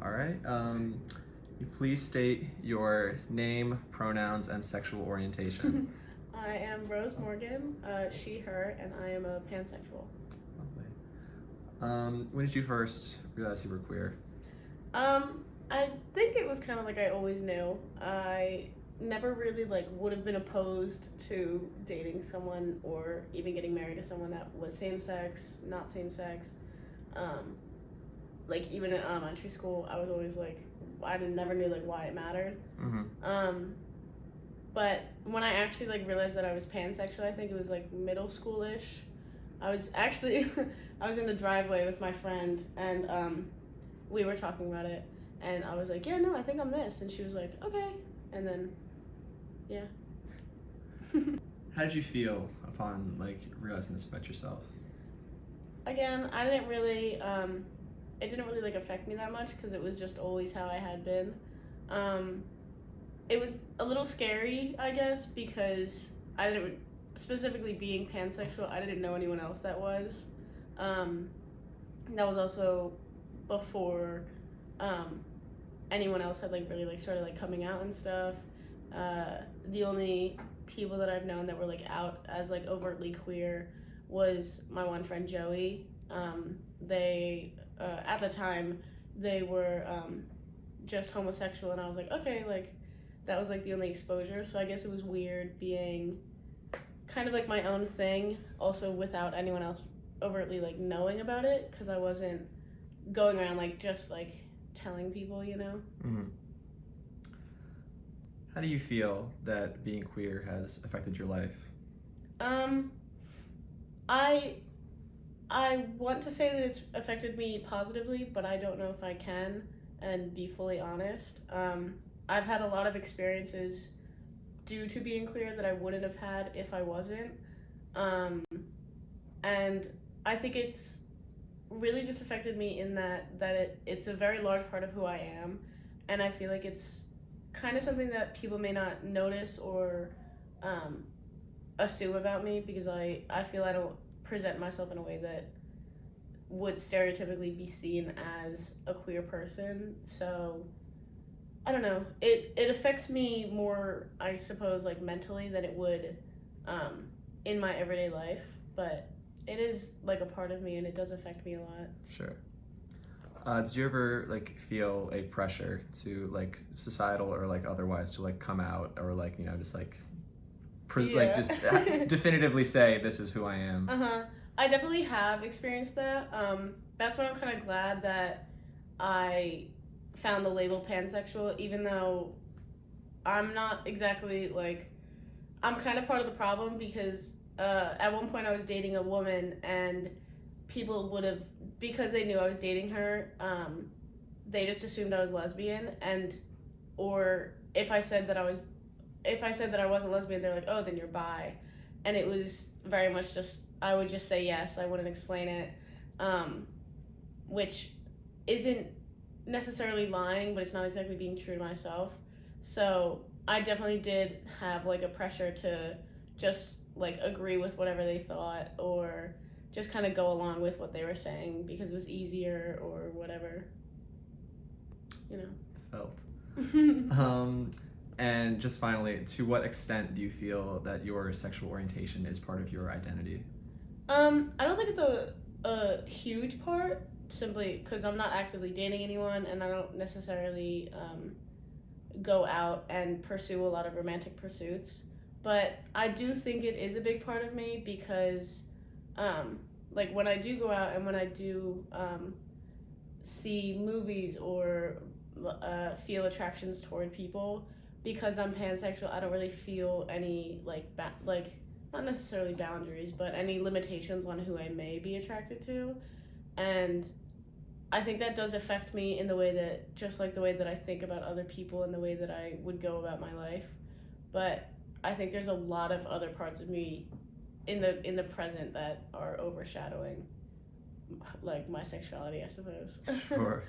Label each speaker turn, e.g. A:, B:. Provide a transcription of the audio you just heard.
A: All right. You please state your name, pronouns, and sexual orientation.
B: I am Rose Morgan, she, her, and I am a pansexual.
A: Lovely. When did you first realize you were queer?
B: I think it was kind of like I always knew. I never really would have been opposed to dating someone or even getting married to someone that was same sex, not same sex. Even in elementary school, I was always never knew why it mattered.
A: Mm-hmm.
B: But when I actually realized that I was pansexual, I think it was middle school-ish. I was actually I was in the driveway with my friend, and we were talking about it, and I was like, yeah, no, I think I'm this, and she was like, okay, and then yeah.
A: How did you feel upon realizing this about yourself?
B: Again, I didn't really it didn't really affect me that much because it was just always how I had been. It was a little scary, I guess, because I didn't, specifically being pansexual, I didn't know anyone else that was. That was also before anyone else had really started coming out and stuff. The only people that I've known that were out as overtly queer was my one friend Joey. They at the time they were just homosexual, and I was like, okay, that was the only exposure. So I guess it was weird being kind of my own thing, also without anyone else overtly knowing about it, because I wasn't going around just telling people, you know.
A: Mm-hmm. How do you feel that being queer has affected your life?
B: I want to say that it's affected me positively, but I don't know if I can and be fully honest. I've had a lot of experiences due to being queer that I wouldn't have had if I wasn't. And I think it's really just affected me in that it's a very large part of who I am, and I feel like it's kind of something that people may not notice or assume about me, because I feel I don't present myself in a way that would stereotypically be seen as a queer person. So I don't know, it affects me more, I suppose, mentally than it would in my everyday life, but it is a part of me, and it does affect me a lot.
A: Sure. Did you ever feel a pressure to societal or otherwise to come out, or just
B: Yeah.
A: just definitively say this is who I am?
B: I definitely have experienced that. That's why I'm kind of glad that I found the label pansexual, even though I'm not exactly I'm kind of part of the problem, because at one point I was dating a woman, and people would have, because they knew I was dating her, they just assumed I was lesbian, and or if I said that I wasn't lesbian, they're like, oh, then you're bi. And it was very much just, I would just say yes, I wouldn't explain it, which isn't necessarily lying, but it's not exactly being true to myself. So I definitely did have a pressure to just agree with whatever they thought, or just kind of go along with what they were saying because it was easier or whatever, you know.
A: Felt. And just finally, to what extent do you feel that your sexual orientation is part of your identity?
B: I don't think it's a huge part, simply because I'm not actively dating anyone, and I don't necessarily go out and pursue a lot of romantic pursuits. But I do think it is a big part of me, because when I do go out and when I do see movies or feel attractions toward people, because I'm pansexual, I don't really feel any not necessarily boundaries, but any limitations on who I may be attracted to. And I think that does affect me in the way that, just the way that I think about other people and the way that I would go about my life. But I think there's a lot of other parts of me in the present that are overshadowing my sexuality, I suppose.
A: Sure.